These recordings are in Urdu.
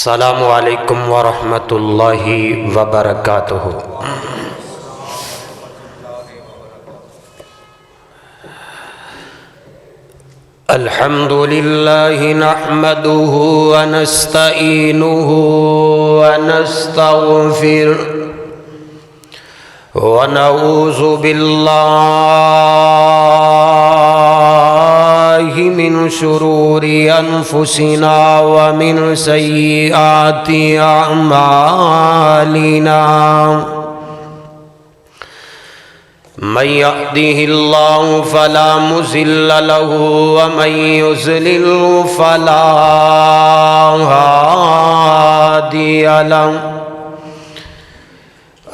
السلام علیکم ورحمۃ اللہ وبرکاتہ۔ الحمد للہ نحمده ونستعینه ونستغفره ونعوذ باللہ من شرور انفسنا ومن سیئات اعمالنا، من يهده الله فلا مضل له ومن يضلل فلا هادي له،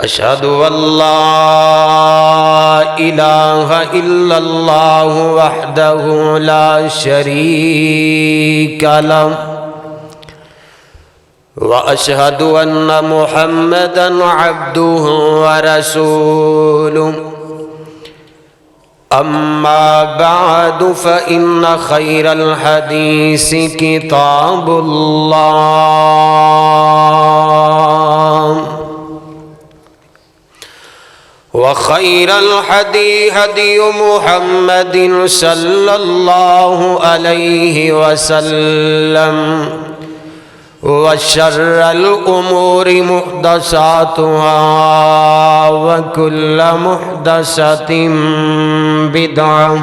أشهد أن لا إله إلا الله وحده لا شريك له، وأشهد أن محمدًا عبده ورسوله، أما بعد فإن خير الحديث كتاب الله، وخير الهدي هدي محمد صلى الله عليه وسلم، وشر الأمور محدثاتها وكل محدثة بدعة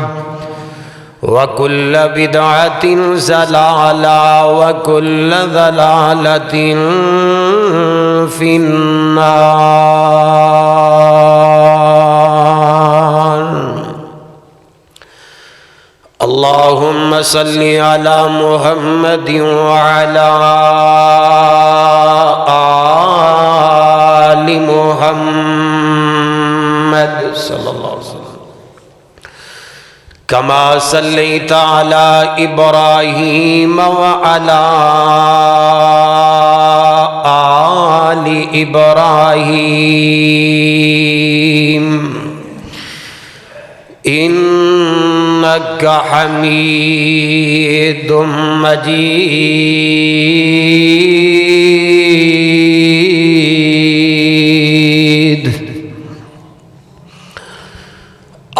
وكل بدعة ضلالة وكل ضلالة في النار۔ اللهم صل على محمد وعلى آل محمد صلى الله عليه وسلم كما صليت على إبراهيم وعلى آل إبراهيم إنك حميد مجيد۔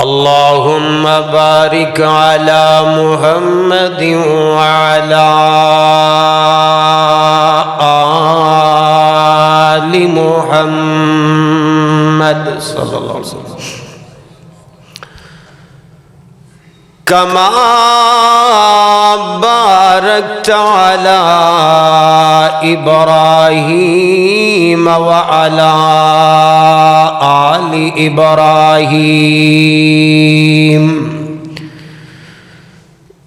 اللهم بارك على محمد وعلى آل محمد صلى الله عليه وسلم كما باركت على إبراهيم وعلى آل إبراهيم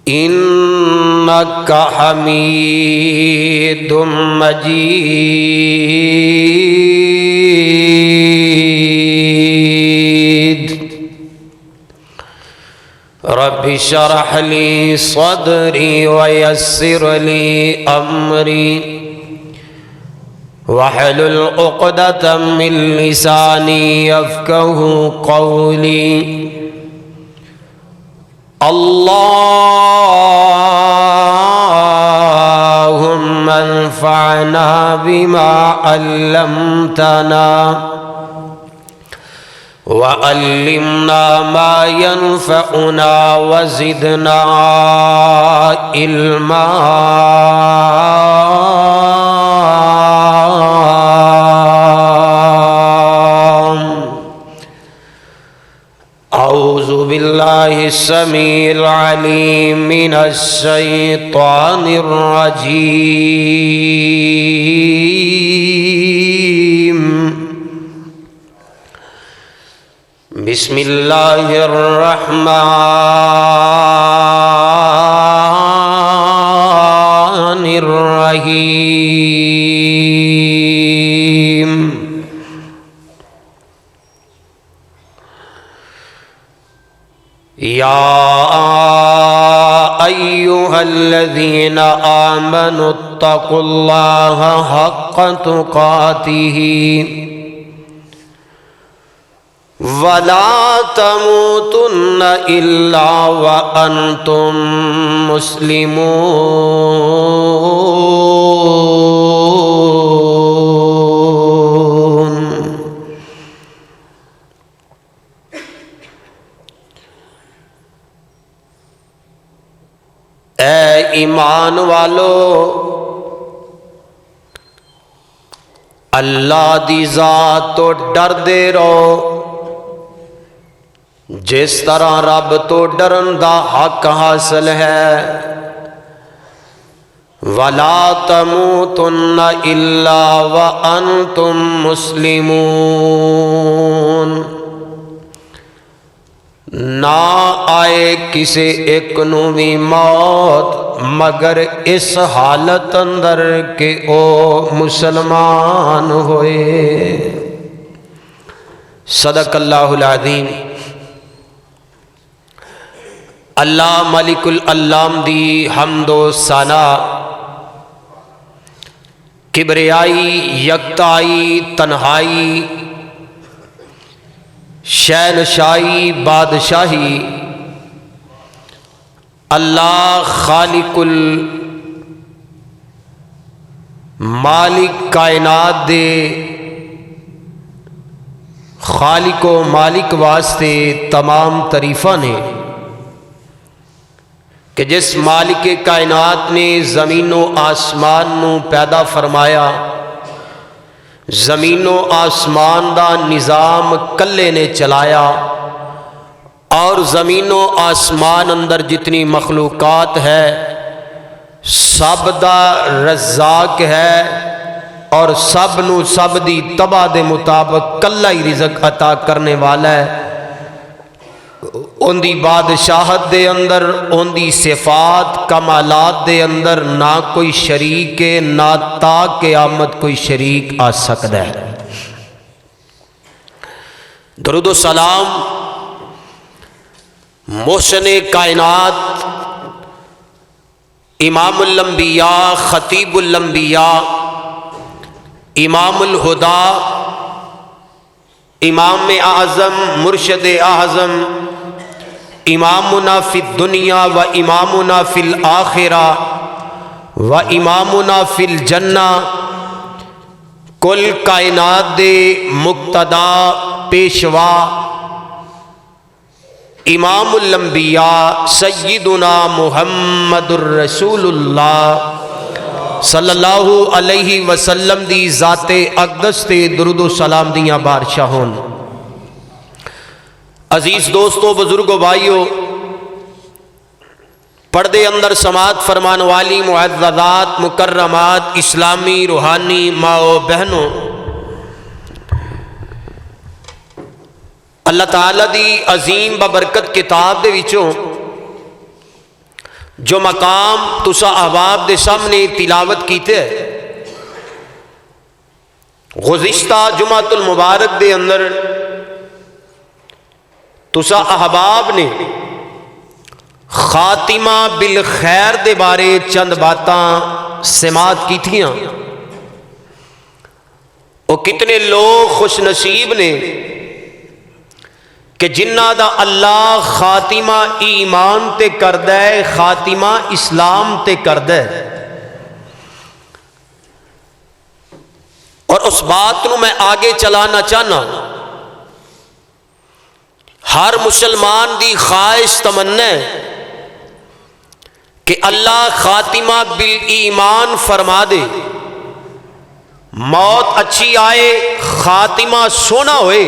إنك حميد مجيد۔ رب اشرح لي صدري ويسر لي أمري واحلل عقدة من لساني يفقه قولي۔ اللهم انفعنا بما علمتنا وعلمنا ما ينفعنا وزدنا علما۔ أعوذ بالله السميع العليم من الشيطان الرجيم، بسم الله الرحمن الرحيم۔ يا أيها الذين آمنوا اتقوا الله حق تقاته ولا تموتن إلا وأنتم مسلمون۔ ایمان والو اللہ دی ذات تو ڈر دے رہو جس طرح رب تو ڈرن دا حق حاصل ہے وَلَا تَمُوتُنَّ إِلَّا وَأَنْتُمْ مُسْلِمُونَ نہ آئے کسی ایک نو بھی موت مگر اس حالت اندر کہ او مسلمان ہوئے۔ صدق اللہ العظیم۔ اللہ ملک العلام دی حمد و ثنا، کبریائی، یکتائی، تنہائی، شہنشاہی، بادشاہی اللہ خالق مالک کائنات دے خالق و مالک واسطے تمام تعریفاں نے کہ جس مالک کائنات نے زمین و آسمان نو پیدا فرمایا، زمین و آسمان دا نظام کلے نے چلایا، اور زمین و آسمان اندر جتنی مخلوقات ہے سب دا رزاق ہے، اور سب نو سب دی تباہ دے مطابق کلہ ہی رزق عطا کرنے والا ہے۔ ان دی بادشاہت دے اندر، ان دی صفات کمالات دے اندر نہ کوئی شریک ہے، نہ تا قیامت کوئی شریک آ سکتا ہے۔ درود و سلام محسن کائنات، امام الانبیاء، خطیب الانبیاء، امام الہدا، امام اعظم، مرشد اعظم، امامنا فی الدنیا و امامنا فی الآخرہ و امامنا فی الجنہ، کل کائنات دے مقتدا پیشوا امام الانبیاء سیدنا محمد الرسول اللہ صلی اللہ علیہ وسلم دی ذات اقدس تے درود و سلام دیاں بارشاہون۔ عزیز دوستو، بزرگو، بھائیو، پردے اندر سماعت فرمان والی معززات، مکرمات، اسلامی روحانی ماں و بہنوں، اللہ تعالیٰ دی عظیم ببرکت کتاب دے وچوں جو مقام تسا احباب دے سامنے تلاوت کیتے گزشتہ جمعۃ المبارک دے اندر تسا احباب نے خاتمہ بالخیر دے بارے چند باتاں سماعت کی تھیاں۔ وہ کتنے لوگ خوش نصیب نے کہ جنہ دا اللہ خاتمہ ایمان تے کردہ ہے، خاتمہ اسلام تے کردہ ہے۔ اور اس بات نو میں آگے چلانا چاہنا، ہر مسلمان دی خواہش تمنا ہے کہ اللہ خاتمہ بالایمان فرما دے، موت اچھی آئے، خاتمہ سونا ہوئے،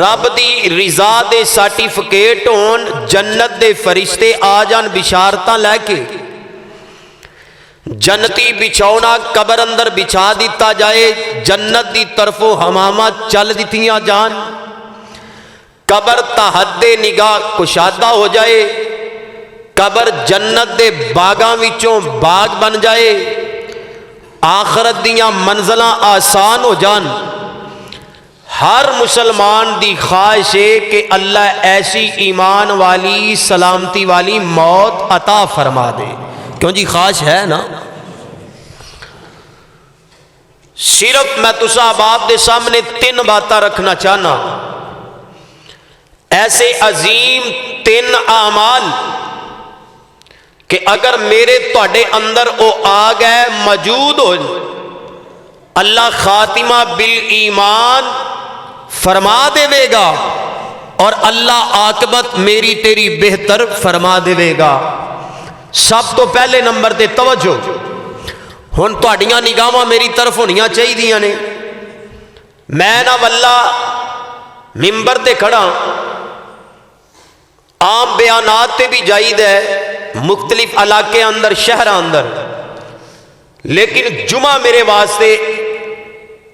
رب دی رضا دے سرٹیفکیٹ ہون، جنت دے فرشتے آ جان بشارتاں لے کے، جنتی بچھونا قبر اندر بچھا دیتا جائے، جنت دی طرفوں حمامہ چل دیتیاں جان، قبر تحت نگاہ کشادہ ہو جائے، قبر جنت دے باغاں وچوں باغ بن جائے، آخرت دیاں منزلاں آسان ہو جان۔ ہر مسلمان دی خواہش ہے کہ اللہ ایسی ایمان والی، سلامتی والی موت عطا فرما دے۔ کیوں جی، خواہش ہے نا؟ صرف میں تسا باپ دے سامنے تین باتاں رکھنا چاہنا، ایسے عظیم تین اعمال کہ اگر میرے تواڈے اندر او آ گئے، موجود ہو، اللہ خاتمہ بالایمان فرما دے گا، اور اللہ عاقبت میری تیری بہتر فرما دے گا۔ سب تو پہلے نمبر تے توجہ ہن تہاڈیاں نگاہاں میری طرف ہونیاں چاہیدیاں نے. میں نہ واللہ ممبر تے کھڑا عام بیانات تے بھی جائید ہے مختلف علاقے اندر شہر اندر، لیکن جمعہ میرے واسطے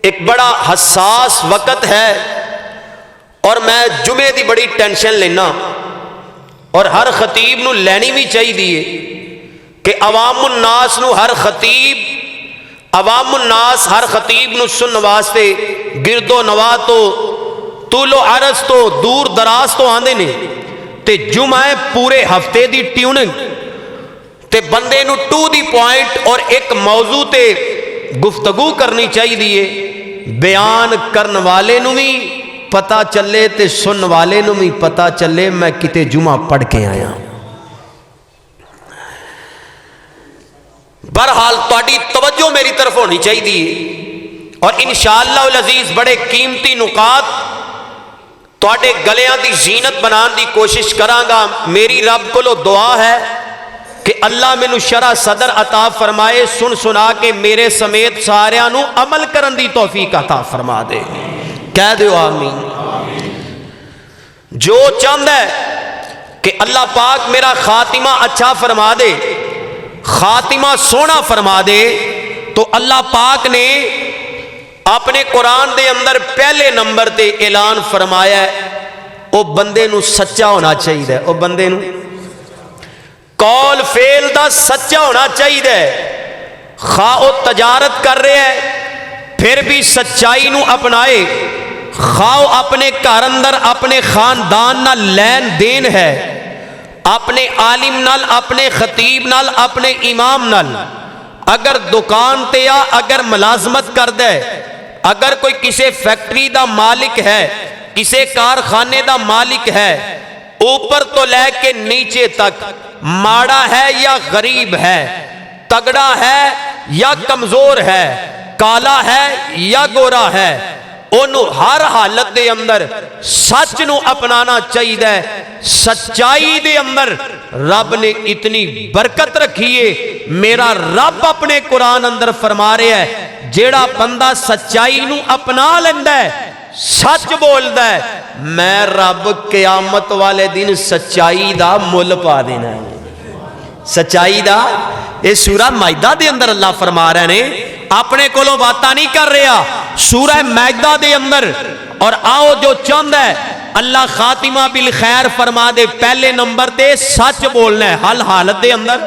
ایک بڑا حساس وقت ہے اور میں جمعے دی بڑی ٹینشن لینا، اور ہر خطیب نو لینی بھی چاہیے کہ عوام الناس نو ہر خطیب نو سن واسطے گرد و نواح تو طول و عرض تو دور دراز تو آندے نے، تے جمعہ پورے ہفتے دی ٹیوننگ تے بندے نو ٹو دی پوائنٹ اور ایک موضوع تے گفتگو کرنی چاہیے. بیان کرن والے نو بھی پتہ چلے تے سن والے نو بھی پتہ چلے میں کتے جمعہ پڑھ کے آیا. بہرحال تہاڈی توجہ میری طرف ہونی چاہیے، اور انشاءاللہ العزیز بڑے قیمتی نکات تہاڈے گلیاں دی زینت بنان دی کوشش کراں گا. میری رب کولو دعا ہے کہ اللہ مینوں شرح صدر عطا فرمائے، سن سنا کے میرے سمیت ساریاں نو عمل کرن دی توفیق عطا فرما دے. کہہ دیو آمین. جو چاند ہے کہ اللہ پاک میرا خاتمہ اچھا فرما دے، خاتمہ سونا فرما دے، تو اللہ پاک نے اپنے قرآن دے اندر پہلے نمبر تے اعلان فرمایا ہے او بندے نو سچا ہونا چاہیے. او بندے نو قول فعل دا سچا ہونا چاہیے. خواہ او تجارت کر رہے ہے پھر بھی سچائی نو اپنائے، خواہ اپنے گھر اندر اپنے خاندان نال لین دین ہے، اپنے عالم نال، اپنے خطیب نال، اپنے امام نال، اگر دکان تے یا اگر ملازمت کر دے، اگر کوئی کسی فیکٹری دا مالک ہے، کسی کارخانے دا مالک ہے، اوپر تو لے کے نیچے تک ماڑا ہے یا غریب ہے، تگڑا ہے یا کمزور ہے، کالا ہے یا گورا ہے، انہوں ہر حالت دے اندر سچ نو اپنانا چاہیے. سچائی دے اندر رب نے اتنی برکت رکھیے. میرا رب اپنے قرآن اندر فرما رہے ہے جیڑا بندہ سچائی نو اپنا لیندہ ہے، سچ بولدا ہے، میں رب قیامت والے دن سچائی دا مل پا دینا ہے. سچائی دا یہ سورہ مائدہ دے اندر اللہ فرما رہے ہیں، اپنے کولوں باتاں نہیں کر رہا، سورہ مائدہ دے اندر. اور آؤ جو چند ہے اللہ خاتمہ بالخیر فرما دے. پہلے نمبر تے سچ بولنا ہے، ہر حالت دے اندر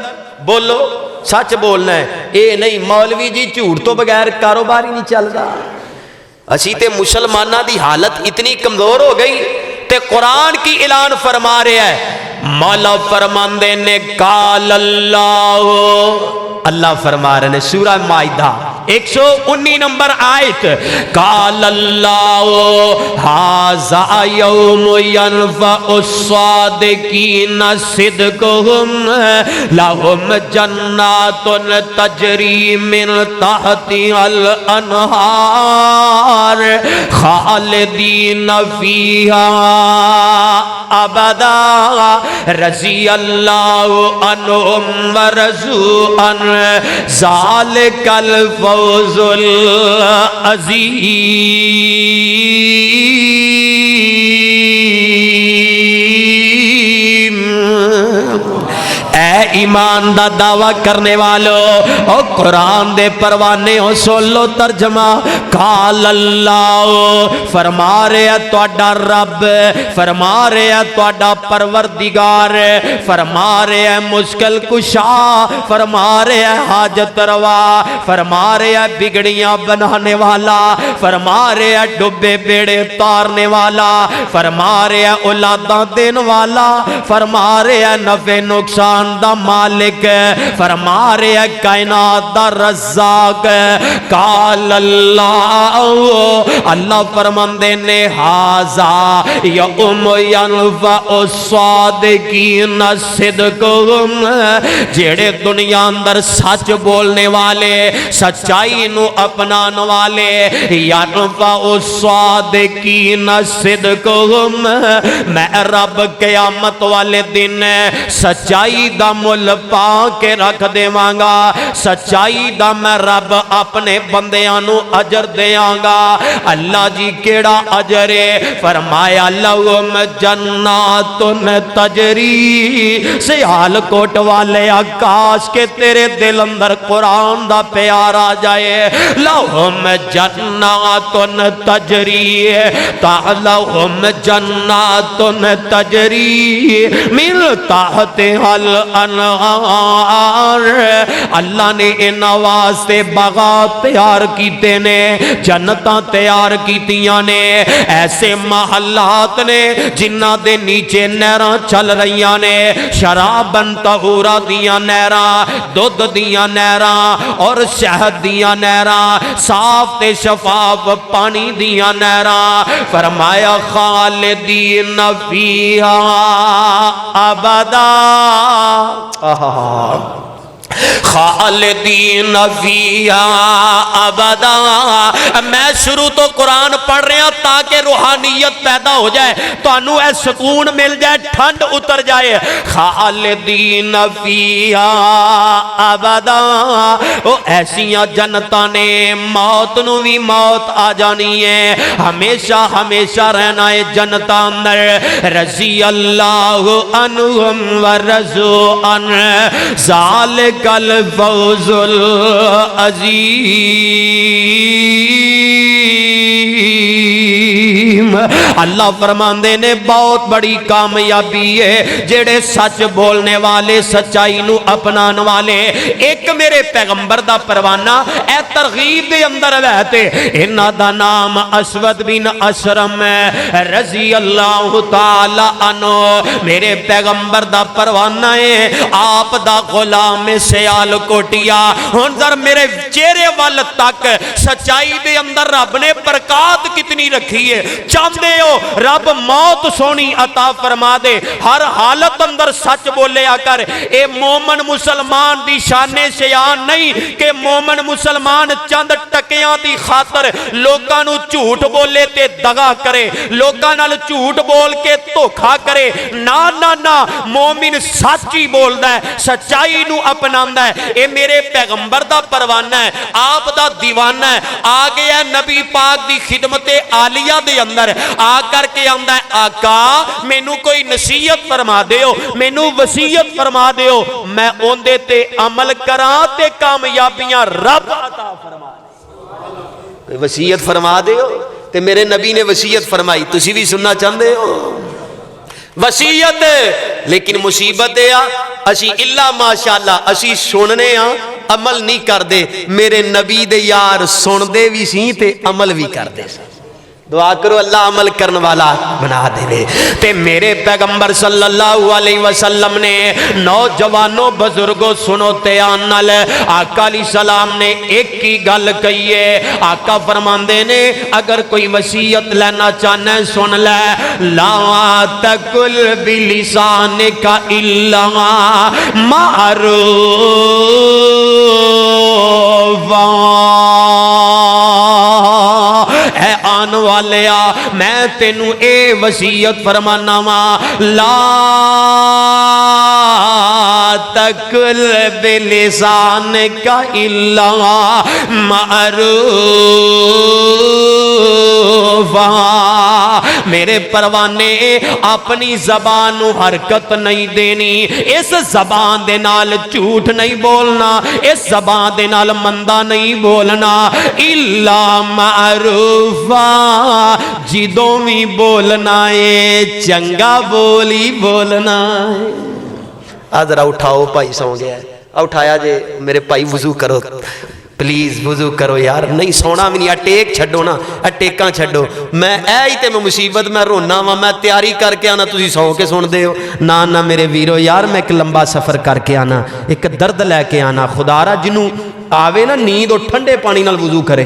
بولو سچ بولنا ہے. اے نہیں مولوی جی جھوٹ تو بغیر کاروبار ہی نہیں چل رہا. اسی تے مسلمانہ دی حالت اتنی کمزور ہو گئی تے قرآن کی اعلان فرما رہے ہے. مولا فرماندے نے قال اللہ فرما رہے ہیں سورہ مائدہ 119 نمبر آیت، قال اللہ ھذا یوم ینفع الصادقین صدقہم لہم جنات تجری من تحتہا الانہار خالدین فیہا ابدا رضی اللہ عنہم ورضوا عنہ ذالک الفوز العظیم. اے ایمان دا دعویٰ کرنے والو او قرآن دے پروانے ہو سن لو ترجمہ. قال اللہ فرما رہے ہے تہاڈا رب، فرما رہے ہے تہاڈا پروردگار، فرما رہے ہے مشکل کشا، فرما رہے ہے حاجت روا، فرما رہے ہے بگڑیاں بنانے والا، فرما رہے ہے ڈبے بیڑے اتارنے والا، فرما رہے ہے اولاداں دین والا، فرما رہے ہے نفع نقصان دا مالک، فرما رہے ہے کائنات دا رزاق. قال اللہ فرماندے نے ھذا یوم ینفع الصادقین صدقہم، جڑے دنیا اندر سچ بولنے والے، سچائی نو اپنان والے، ینفع الصادقین صدقہم، میں رب قیامت والے دن سچائی دا مول مل پا کے رکھ دیواں گا سچائی دا میں رب اپنے بندیاں نو اجر دیاں گا اللہ جی کیڑا اجر ہے فرمایا لہم جنات تجری سیالکوٹ والے کاش کے تیرے دل اندر قرآن دا پیار آ جائے لہم جنات تجری لہم جنات تجری من تحتها الانہار اللہ نے ان واسطے باغات تیار کیتے نے جنتاں تیار کیتیاں نے ایسے محلات نے جنہ دے نیچے نہراں چل رہیاں نے شرابن طہورا دیاں نہراں دودھ دیاں نہراں اور شہد دیاں نہراں صاف تے شفاف پانی دیاں نہراں فرمایا خالدین فیہا ابدا خالدین فیہا ابدا میں شروع تو قرآن پڑھ رہا تاکہ روحانیت پیدا ہو جائے تو انہوں اے سکون مل جائے ٹھنڈ اتر جائے خالدین فیہا ابدا وہ ایسیاں جنتاں نے موت نو بھی موت آ جانی ہے ہمیشہ ہمیشہ رہنا ہے جنتاں اندر رضی اللہ عنہم ورضوا عنہ ذالک الفوز العظیم اللہ فرماندے نے بہت بڑی کامیابی ہے جڑے سچ بولنے والے سچائی نو اپنان والے ایک میرے پیغمبر دا پروانہ اے ترغیب دے اندر رہتے انہاں دا نام اسود بن اشرم رضی اللہ تعالی عنہ میرے پیغمبر دا پروانہ ہے آپ دا غلام سیال کوٹیا ہن ذر میرے چہرے وال تک سچائی دے اندر رب نے برکات کتنی رکھی ہے چاہتے ہو رب موت سونی عطا فرما دے ہر حالت اندر سچ بولے کر اے مومن مسلمان دی شان شیان نہیں کہ مومن مسلمان چند ٹکیاں دی خاطر لوگاں نو جھوٹ بولے تے دغا کرے لوگاں نال جھوٹ بول کے دھوکھا کرے نا نا نا مومن سچ ہی بولدا ہے سچائی نو اپناندا ہے اے میرے پیغمبر دا پروانہ ہے آپ دا دیوانہ ہے آ گیا نبی پاک دی خدمت عالیہ دے اندر آ کر کے آندا ہے آقا مینو کوئی نصیحت فرما دیو مینو وصیت فرما دیو میں اوندے تے عمل کراں تے کامیابیاں رب عطا فرما دے وصیت فرما دیو تے میرے نبی نے وصیت فرمائی تسی بھی سننا چاہندے ہو وصیت لیکن مصیبت ہے اسی اللہ ماشاءاللہ اسی سننے ہاں عمل نہیں کر دے میرے نبی دے یار سن دے بھی سی تے عمل بھی کر دے دعا کرو اللہ عمل کرنے والا بنا دے تے میرے پیغمبر صلی اللہ علیہ وسلم نے نوجوانوں بزرگوں سنو تیانل آقا علیہ السلام نے ایک کی گل کہی ہے آقا فرماندے نے اگر کوئی وصیت لینا چاہنا سن لے لا تقل بلسانک الا معروفا اے آن والیا میں تینوں اے وصیت فرمانا وا لا تقل بلسانک الا معروفا میرے پروانے اپنی زبان حرکت نہیں دینی اس زبان دے نال جھوٹ نہیں بولنا اس زبان دے نال مندہ نہیں بولنا الا معروفا جدوں بھی بولنا ہے چنگا بولی بولنا ہے آدھرا اٹھاؤ پائی سو گیا ہے اٹھایا جے میرے پائی وضو کرو پلیز وضو کرو یار نہیں سونا بھی نہیں اٹیک چھڑو نا اٹیکاں چھڑو میں ہی تے میں مصیبت میں رونا وا میں تیاری کر کے آنا تسی سو کے سن دے ہو نا میرے ویرو یار میں ایک لمبا سفر کر کے آنا ایک درد لے کے آنا خدا را جنوں آوے نا نیند اور ٹھنڈے پانی نال وضو کرے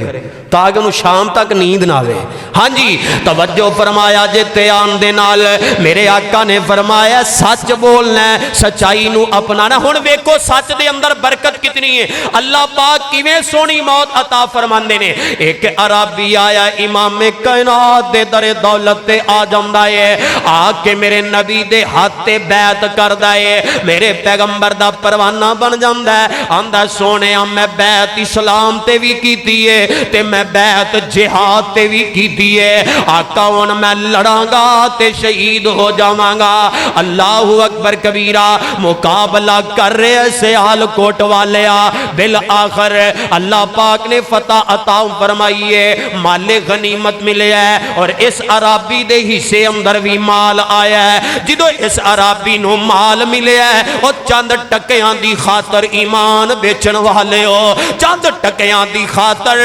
تاکہ انہوں شام تک نیند نہ آوے۔ ہاں جی توجہ فرمایا جے تیان دے نال میرے آقا نے فرمایا سچ بولنا ہے، سچائی نو اپنانا۔ ہن ویکھو سچ دے اندر برکت کتنی ہے، اللہ پاک کیویں سونی موت عطا فرماندے نے۔ ایک عربی آیا امام کائنات دے در دولت تے آ جاندا ہے، آ کے میرے نبی دے ہاتھ تے بیعت کردا ہے، میرے پیغمبر دا پروانہ بن جاندا ہے، آندا سونیا میں بیعت اسلام تے بھی کیتی ہے تے میں بیعت جہاد تے بھی کیتی ہے، آقا ہن میں لڑاں گا تے شہید ہو جاواں گا۔ اللہ اکبر کبیرہ مقابلہ کر رہے سیال کوٹ والیا، بالآخر اللہ پاک نے فتح عطا فرمائیے، مال غنیمت ملے ہے اور اس عرابی دے حصے اندر بھی مال آیا ہے۔ جدو اس عرابی نو مال ملے ہے اور چند ٹکیاں دی خاطر ایمان بیچن والے ہو، چند ٹکیاں دی خاطر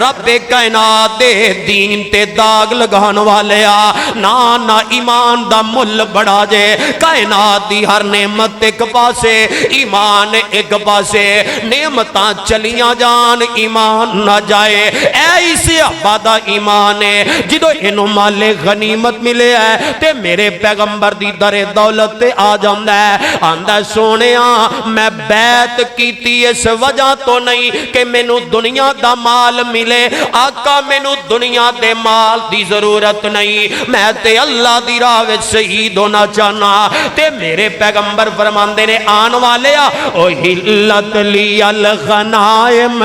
رب کائنات دے دین تے داغ لگان والے آ، نا ایمان دا مل بڑا جے، کائنات دی ہر نعمت ایک پاسے، ایمان ایک پاسے، نعمتاں چلیاں جان ایمان نہ جائے، اے اسے عبادہ ایمان ہے۔ جدو انہوں مال غنیمت ملے ہے تے میرے پیغمبر دی در دولت تے آ جاندہ ہے، آندہ سونیا میں بیعت کیتی اس وجہ تو نہیں کہ مینوں دنیا دا مال ملے، آقا مینوں دنیا دے مال دی ضرورت نہیں، میں تے اللہ دی راہ وچ شہید ہونا چاہنا۔ تے میرے پیغمبر فرماندے نے آن والے او حلت لی الغنائم،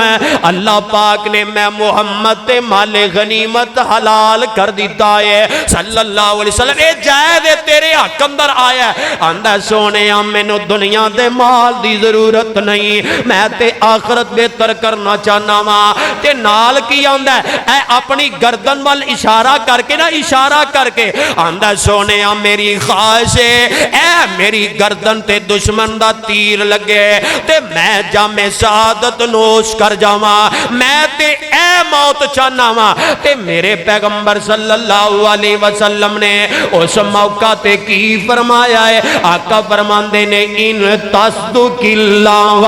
اللہ پاک نے میں محمد تے مال غنیمت حلال کر دیتا ہے صلی اللہ علیہ وسلم، اے جائز تیرے حق اندر آیا ہے۔ آندہ سونیا مینوں دنیا دے مال دی ضرورت نہیں، میں تے آخرت بہتر کرنا چاہنا ماں۔ تے نال کی آندہ ہے اے اپنی گردن وال اشارہ کر کے نا، اشارہ کر کے آندہ سونیا میری خواہش ہے اے میری گردن تے دشمن دا تیر لگے تے میں جام شہادت نوش کر جاواں، میں تے اے موت چاہنا ماں۔ تے میرے پیغمبر صلی اللہ علیہ وسلم نے اس موقع تے کی فرمایا ہے، آقا فرماندے نے ان تصدق اللہ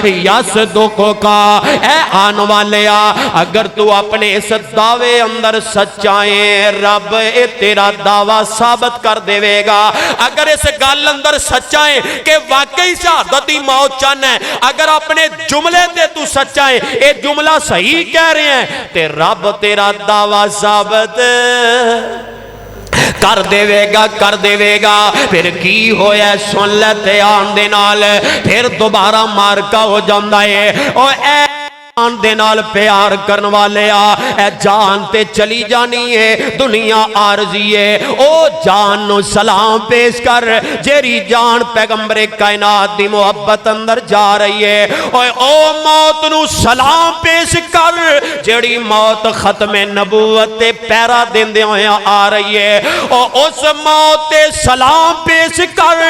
و یصدق کا، اے آن والیا اگر تو اپنے اس دعوے اندر سچائیں رب اے تیرا دعویٰ ثابت کر دے گا۔ اگر اس گل اندر سچائیں کہ واقعی شہادت دی موت چاہنا ہے، اگر اپنے جملے تے تو سچائیں اے جملہ صحیح کہہ رہے ہیں تے رب تیرا دعویٰ ثابت کر دے گا۔ پھر کی ہویا سن لیتے آن دے نال، پھر دوبارہ مارکا ہو جاندہ ہے، او اے جان دے نال پیار کرن والے آ، اے جان تے چلی جانی ہے، دنیا عارضی ہے، او جان نو سلام پیش کر، جیری جان پیغمبر کائنات دی محبت اندر جا رہی ہے، او موت نو سلام پیش کر، جیڑی موت ختم نبوت پیرا دن دے ہویا آ رہی ہے، او اس موت تے سلام پیش کر،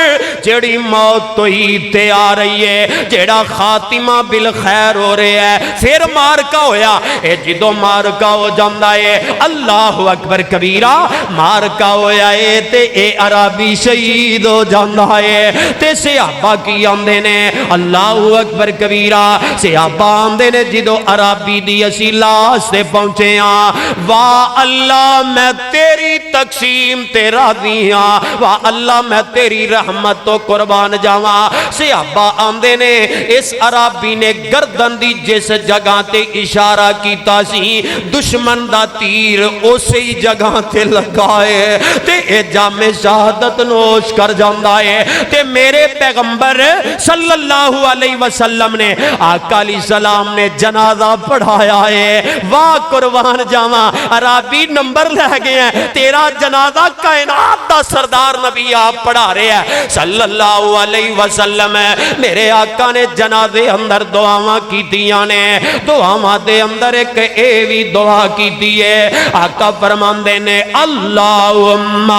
جیڑی موت تو ہی تے آ رہی ہے، جیڑا خاتمہ بالخیر ہو رہے ہے۔ پھر مارکا ہویا، اے جدو مارکا ہو جاندہ ہے، اللہ اکبر کبیرہ مارکا ہویا ہے تے اے عربی شہید ہو جاندہ ہے، تے صحابہ کی آندے نے اللہ اکبر کبیرہ، صحابہ آندے نے جدو عربی دی اسی لاش سے پہنچے ہاں، واہ اللہ میں تیری تقسیم تیرا دیاں، واہ اللہ میں تیری رحمت تو قربان جاواں۔ صحابہ آندے نے اس عربی نے گردن دی جس جگہ تے اشارہ کیتا سی، دشمن دا تیر اسی جگہ تے لگائے تے اے جام شہادت نوش کر جاندہ ہے۔ تے میرے پیغمبر صلی اللہ علیہ وسلم نے آقا علیہ السلام نے جنازہ پڑھایا ہے، واہ قربان جاواں، عربی نمبر لے گئے ہیں، تیرا جنازہ کائنات دا سردار نبی آپ پڑھا رہے ہیں صلی اللہ علیہ وسلم۔ میرے آقا نے جنازے اندر دعاواں کی دیاں نے، دعاواں دے اندر ایک اے بھی دعا کی دیئے، آقا فرماندے نے اللہم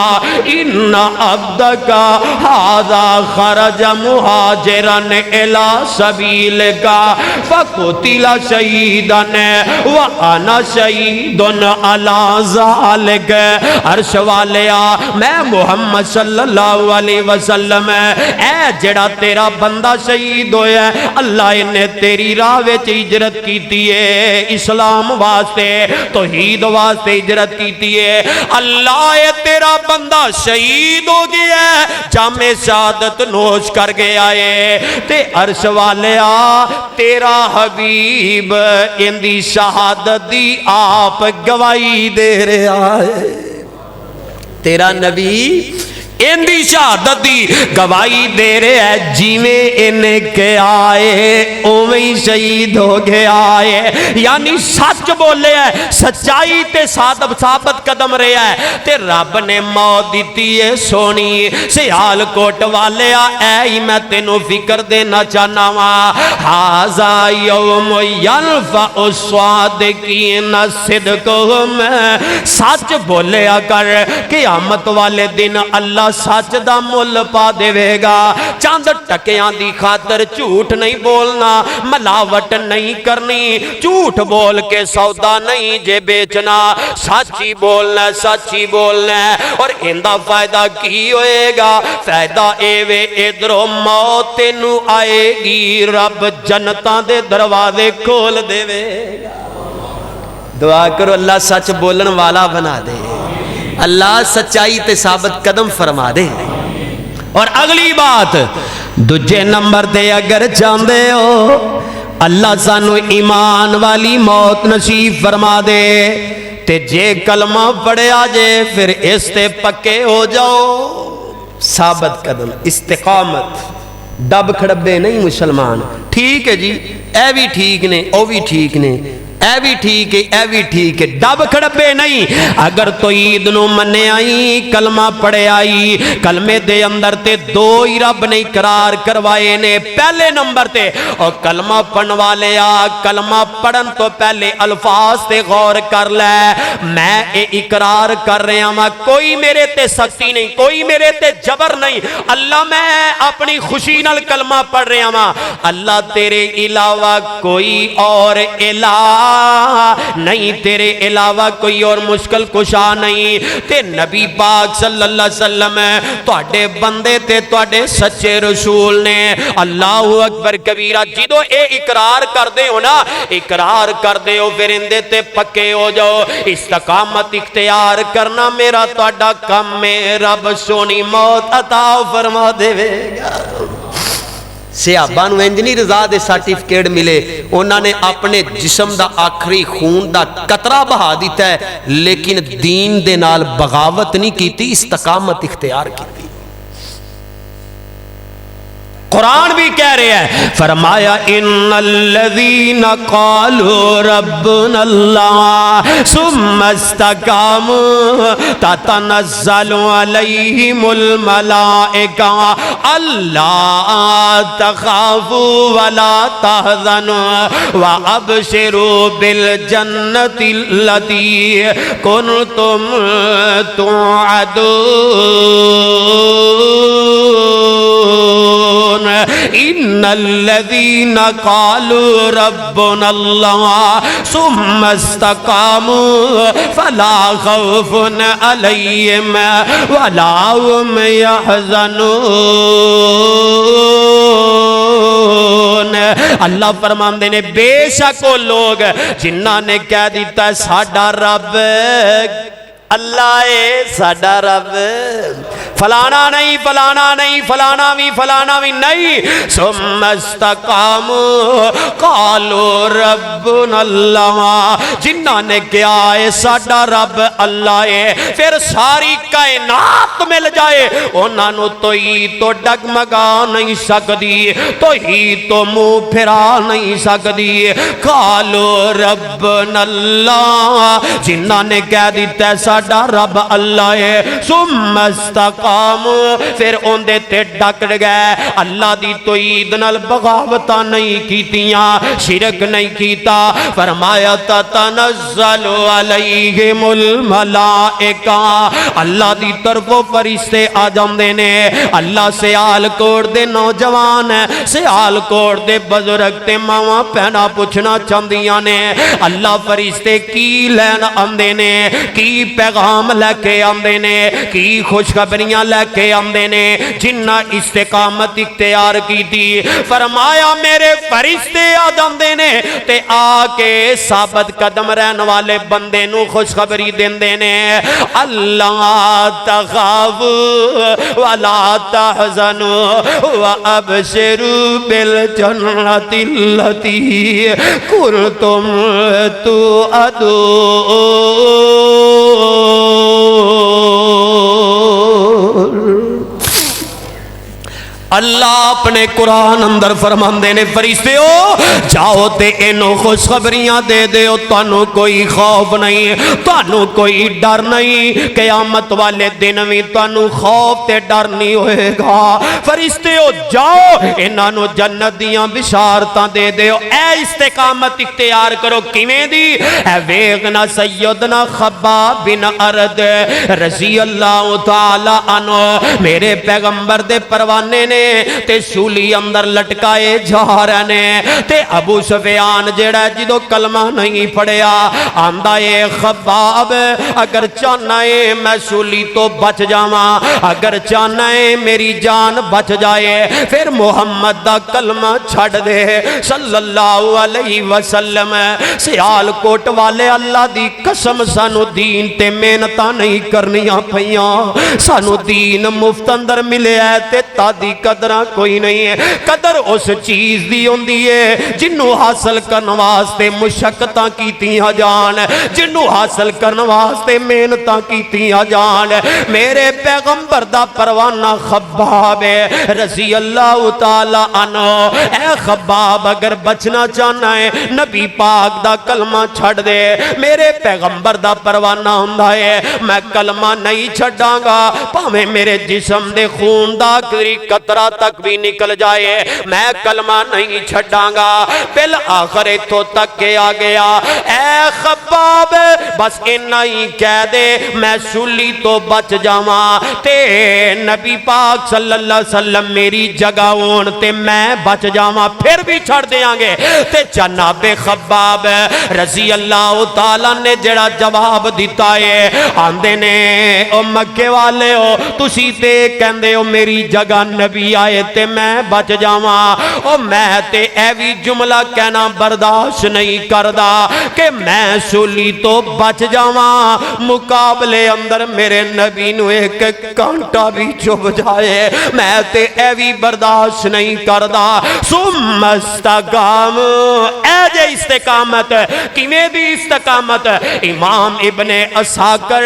ان عبدکا حاذا خرج مہاجرن الى سبیلکا فقتل شہیدن وانا شہیدن علی ذالک۔ عرش والیا میں محمد صلی اللہ علیہ وسلم، اے جڑا تیرا بندہ شہید ہویا ہے، اللہ نے تیری راہ وچ ہجرت ہجرت کیتی ہے، اسلام واسطے توحید واسطے ہجرت کیتی ہے، اللہ تیرا بندہ شہید ہو گیا ہے، جامِ شہادت نوش کر گیا ہے، تے عرش والیا تیرا حبیب اندی شہادت دی آپ گواہی دے رہا ہے، تیرا نبی اندی شہادت دی گواہی دے رہے ہے، جیویں انہیں کیا ہے اوہیں شہید ہو گیا ہے، یعنی سچ بولے ہے، سچائی تے ثابت قدم رہا ہے، تے رب نے موت دیتی ہے سونی سیال کوٹ والے اے میں تینوں فکر دینا چاہنا وا، ھذا یوم یرفع الصادقین صدقہم، سچ بولے کر قیامت والے دن اللہ سچ دا مل پا دے گا، چاند ٹکیاں دی خاطر جھوٹ نہیں بولنا، ملاوٹ نہیں کرنی، جھوٹ بول کے سودا نہیں جے بیچنا، سچی بولنا سچی بولنا، اور اندہ فائدہ کی ہوئے گا، فائدہ ایوے ادھروں موت تینوں آئے گی، رب جنتاں دے دروازے کھول دے گا۔ دعا کرو اللہ سچ بولن والا بنا دے، اللہ سچائی تے ثابت قدم فرما دے۔ اور اگلی بات دجے نمبر دے اگر چاہندے ہو اللہ سانو ایمان والی موت نصیب فرما دے، تے جے کلمہ پڑھیا جے پھر اس تے پکے ہو جاؤ، ثابت قدم استقامت، ڈب کھڑبے نہیں مسلمان، ٹھیک ہے جی اے بھی ٹھیک نے او بھی ٹھیک نے، اے بھی ٹھیک ہے اے بھی ٹھیک ہے، ڈب کھڑبے نہیں، اگر تو عید نو منے آئی کلمہ پڑھے آئی، کلمے دے اندر تے دو ہی رب نے اقرار کروائے نے، پہلے نمبر تے اور کلمہ پڑھن والے کلمہ پڑھن تو پہلے الفاظ تے غور کر لے، میں اے اقرار کر رہا ہوں کوئی میرے تے سختی نہیں، کوئی میرے تے جبر نہیں، اللہ میں اپنی خوشی نال کلمہ پڑھ رہا ہوں، اللہ تیرے علاوہ کوئی اور الہ نہیں، تیرے علاوہ کوئی اور مشکل کشا نہیں، تے نبی پاک صلی اللہ علیہ وسلم تواڈے بندے تے تواڈے سچے رسول نے، اللہ اکبر کبیرہ، جدو اے اقرار کر دے ہو نا، اقرار کر دے ہو پھر اندے تے پکے ہو جاؤ، استقامت اختیار کرنا میرا تواڈا کم ہے، رب سونی موت عطا فرما دے گا۔ صحابہ نو انج نہیں رضا دے سرٹیفکیٹ ملے، انہوں نے اپنے جسم دا آخری خون دا قطرہ بہا دیتا ہے، لیکن دین دے نال بغاوت نہیں کیتی، استقامت اختیار کیتی۔ قرآن بھی کہہ رہے ہیں، فرمایا ان الذین قالوا ربنا اللہ ثم استقاموا تتنزل علیہم الملائکہ اللہ تخافوا ولا تحزنوا وابشروا بالجنۃ التي کنتم توعدون ان الذين قالوا ربنا الله ثم استقاموا فلا خوف عليهم ولا هم يحزنون۔ اللہ فرماندے نے بے شک وہ لوگ جنہاں نے کہہ دیتا ہے ساڈا رب اللہ ہے، ساڈا رب فلانا نہیں فلانا نہیں فلانا بھی نہیں، ثم استقاموا قالوا ربنا اللہ، جنہاں نے کیا ہے ساڈا رب اللہ ہے، پھر ساری کائنات مل جائے انہاں نو توحید تو ڈگمگا نہیں سکدی، توحید تو منہ پھرا نہیں سکدی، قالوا ربنا اللہ، جنہاں نے کہہ دیتا ہے ساڈا رب اللہ ہے، ثم استقاموا پھر اندے تے ڈک گئے، اللہ دی توحید نال بغاوتاں نہیں کیتیاں، شرک نہیں کیتا، فرمایا تتنزل علیہم الملائکہ، اللہ دی طرفوں فرشتے آ جاندے نے، اللہ سیال کوٹ دے نوجوان سیال کوٹ دے بزرگ تے ماواں پہنا پوچھنا چاندیاں نے، اللہ فرشتے کی لین آندے نے، کی پیغام لے کے آندے نے، کی خوشخبریاں خوشخبریاں لے کے آندے نے جنہ استقامت اختیار کی تھی فرمایا میرے فرشتے آ جاندے نے تے آ کے ثابت قدم رہن والے بندے نو خوشخبری دیندے نے اللہ تخافوا ولا تحزنوا وابشروا بالجنة التي كنتم اللہ اپنے قرآن اندر فرماندے نے فرشتیو جاؤ تے انہوں خوشخبریاں دے دیو تانوں کوئی خوف نہیں تانوں کوئی ڈر نہیں قیامت والے دن بھی تانوں خوف تے ڈر نہیں ہوئے گا فرشتیو جاؤ انہوں جنت دیاں بشارتاں دے دیو اے استقامت اختیار کرو کیویں دی اے ویغنا سیدنا خباب بن ارد رضی اللہ تعالی عنہ میرے پیغمبر دے پروانے نے تے سولی اندر لٹکائے جا رہے نے تے ابو سفیان جیڑا جدو کلمہ نہیں پڑھیا آندہ اے خباب اگر چاہنا ہے میں سولی تو بچ جاواں اگر چاہنا ہے میری جان بچ جائے پھر محمد دا کلمہ چھڑ دے صلی اللہ علیہ وسلم سیال کوٹ والے اللہ دی قسم سانو دین تے محنتاں نہیں کرنیاں پئیاں سانو دین مفت اندر ملے ہے تے تادی قدرہ کوئی نہیں ہے قدر اس چیز دی ہوندی ہے جنہوں حاصل کرن واسطے مشقتاں کیتیاں جان جنہوں حاصل کرن واسطے محنتاں کیتیاں جان میرے پیغمبر دا پروانہ خباب ہے رضی اللہ تعالی عنہ اے خباب اگر بچنا چاہنا ہے نبی پاک دا کلمہ چھڑ دے میرے پیغمبر دا پروانہ ہوندا ہے میں کلمہ نہیں چھڑاں گا پاویں میرے جسم دے خون دا آخری قطرہ تک بھی نکل جائے میں کلمہ نہیں چھڑاں گا بالآخر اتھو تک کے آ گیا اے خباب بس انہا ہی کہہ دے میں سولی تو بچ جاواں تے نبی پاک صلی اللہ علیہ وسلم میری جگہ ہون تے میں بچ جاواں پھر بھی چھڑ دیاں گے تے جناب خباب رضی اللہ تعالیٰ نے جڑا جواب دیتا ہے آندے نے او مکے والے ہو تسی تے کہندے ہو میری جگہ نبی آئے تے میں بچ جاواں او میں تے ایوی جملہ کہنا برداشت نہیں کردا کہ میں سولی تو بچ جاواں مقابلے اندر میرے نبی نو ایک کانٹا بھی چوب جائے میں تے ایوی برداشت نہیں کردا ثم استقام اے جے استقامت کیویں دی استقامت امام ابن اساکر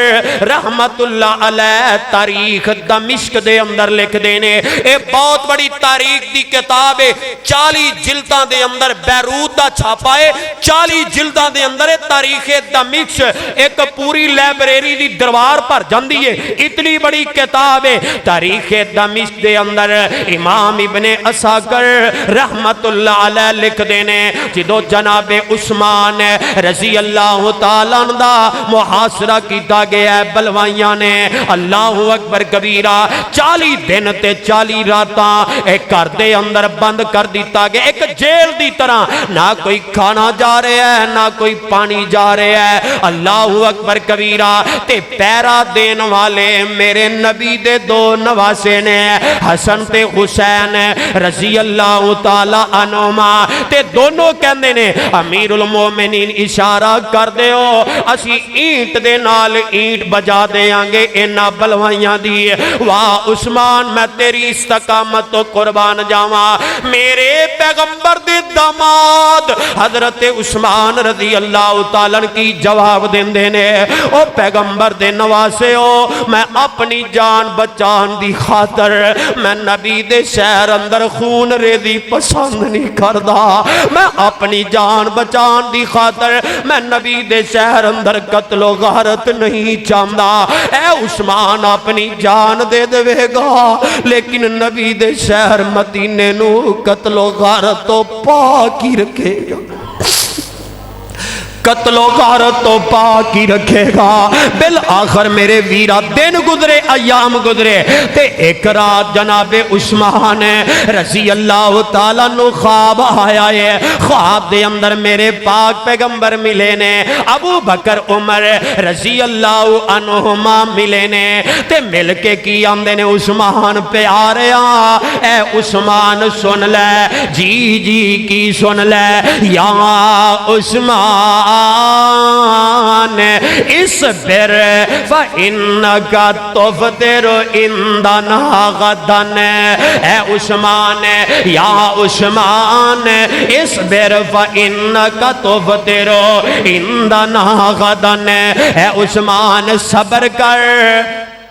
رحمت اللہ علیہ تاریخ دمشق دے اندر لکھ دینے اے بہت بڑی تاریخ دی کتاب ہے 40 جلداں دے اندر بیروت دا چھاپا ہے 40 جلداں دے اندر تاریخ دمشق ایک پوری لائبریری دی دربار پر جاندی ہے اتنی بڑی کتاب ہے تاریخ دمشق دے اندر امام ابن اساکر رحمت اللہ علیہ لکھ دینے جدو جناب عثمان رضی اللہ تعالیٰ دا محاصرہ کیتا گیا ہے بلوائیاں نے اللہ اکبر کبیرہ 40 دن تے 40 راتاں ایک گھر دے اندر بند کر دیتا گیا ایک جیل دی طرح نہ کوئی کھانا جا رہا ہے نہ کوئی پانی جا رہا ہے اللہ اکبر کبیرہ تے پیرا دین والے میرے نبی دے دو نواسے نے حسن تے حسین رضی اللہ تعالی عنہما تے دونوں کہندے نے امیر المومنین اشارہ کر دے ہو اسی اینٹ دے نال اینٹ بجا دے آنگے انہا بلوائیاں دی واہ عثمان میں تیری استقامت تو قربان جاواں میرے پیغمبر دے داماد حضرت عثمان رضی اللہ تعالیٰ کی جواب دین دینے او پیغمبر دے نواسے ہو میں اپنی جان بچان دی خاطر میں نبی دے شہر اندر خون ریزی پسند نہیں کردا میں اپنی جان بچان دی خاطر میں نبی دے شہر اندر قتل و غارت نہیں چاہتا اے عثمان اپنی جان دے دے گا لیکن نبی دے شہر مدینے نو قتل و غارت تو پاک ہی رکھے گا قتل و غارت تو پاک ہی رکھے گا۔ بالآخر میرے ویرا دن گزرے ایام گزرے تے ایک رات جناب عثمان رضی اللہ تعالیٰ نو خواب آیا ہے، خواب دے اندر میرے پاک پیغمبر ملے نے، ابو بکر عمر رضی اللہ عنہما ملے نے، تے مل کے کی آندے نے عثمان پیاریا اے عثمان سن لے، جی جی کی سن لے یا عثمان اصبر فإنک تفطر عندنا غدا، اے عثمان یا عثمان اصبر فإنک تفطر عندنا غدا، اے عثمان صبر کر،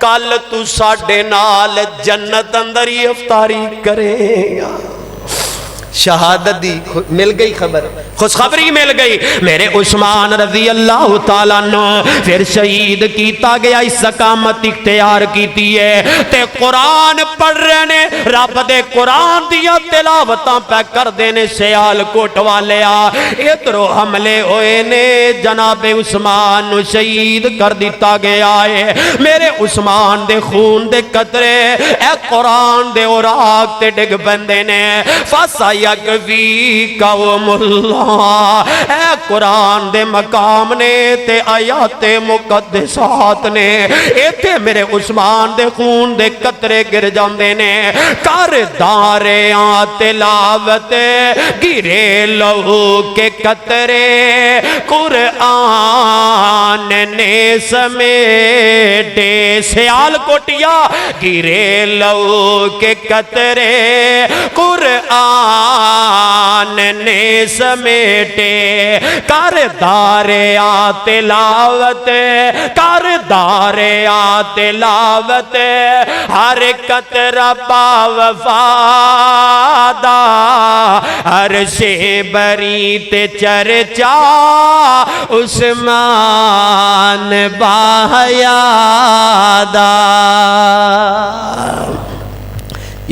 کل تو ساڈے نال جنت اندر ہی افطاری کرے گا۔ شہادت دی مل گئی خبر، خوشخبری مل گئی، میرے عثمان رضی اللہ تعالیٰ عنہ پھر شہید کیتا گیا، استقامت اختیار کیتی ہے تے قرآن پڑھ رہے نے، رب دے قرآن دیا تلاوتاں پہ کر دینے، سیال کوٹ والے ادھرو حملے ہوئے نے، جناب عثمان نو شہید کر دیتا گیا ہے، میرے عثمان دے خون دے قطرے اے قرآن دے اوراق تے ڈگ بندے نے، یکفی قوم اللہ، اے قرآن دے مقام نے تے آیات مقدسات نے، ایتھے میرے عثمان دے خون دے قطرے گر جاندے نے، کر داریاں تلاوت گرے لہو کے قطرے، قرآن نے سمیٹے، سیال کوٹیا گرے لہو کے قطرے، قرآن نے سمیٹے، کر داریا تلاوت، کر داریا تلاوت، ہر قطرہ با وفادہ، عرش بری تے چرچا عثمان باحیادہ۔